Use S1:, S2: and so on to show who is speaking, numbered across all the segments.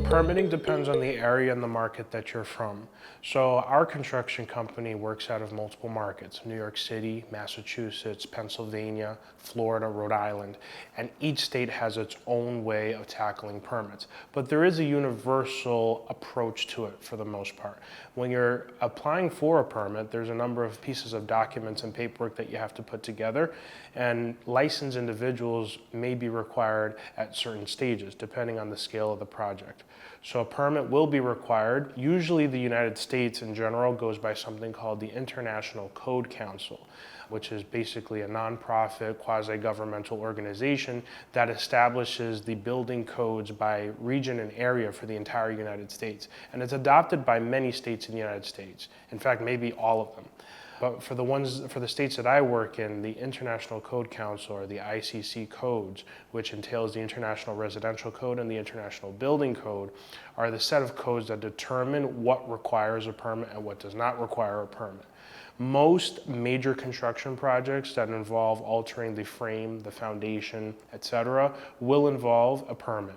S1: Permitting depends on the area and the market that you're from. So our construction company works out of multiple markets: New York City, Massachusetts, Pennsylvania, Florida, Rhode Island, and each state has its own way of tackling permits. But there is a universal approach to it for the most part. When you're applying for a permit, there's a number of pieces of documents and paperwork that you have to put together, and licensed individuals may be required at certain stages depending on the scale of the project. So a permit will be required. Usually the United States in general goes by something called the International Code Council, which is basically a nonprofit, quasi-governmental organization that establishes the building codes by region and area for the entire United States. And it's adopted by many states in the United States. In fact, maybe all of them. But for the states that I work in, the International Code Council, or the ICC codes, which entails the International Residential Code and the International Building Code, are the set of codes that determine what requires a permit and what does not require a permit. Most major construction projects that involve altering the frame, the foundation, etc., will involve a permit.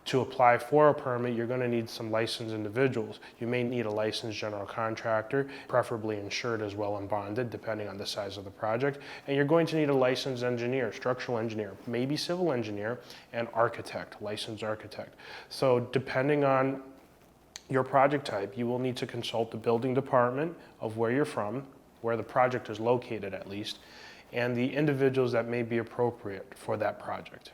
S1: To apply for a permit, you're going to need some licensed individuals. You may need a licensed general contractor, preferably insured as well and bonded, depending on the size of the project. And you're going to need a licensed engineer, structural engineer, maybe civil engineer, and architect, licensed architect. So depending on your project type, you will need to consult the building department of where you're from, where the project is located at least, and the individuals that may be appropriate for that project.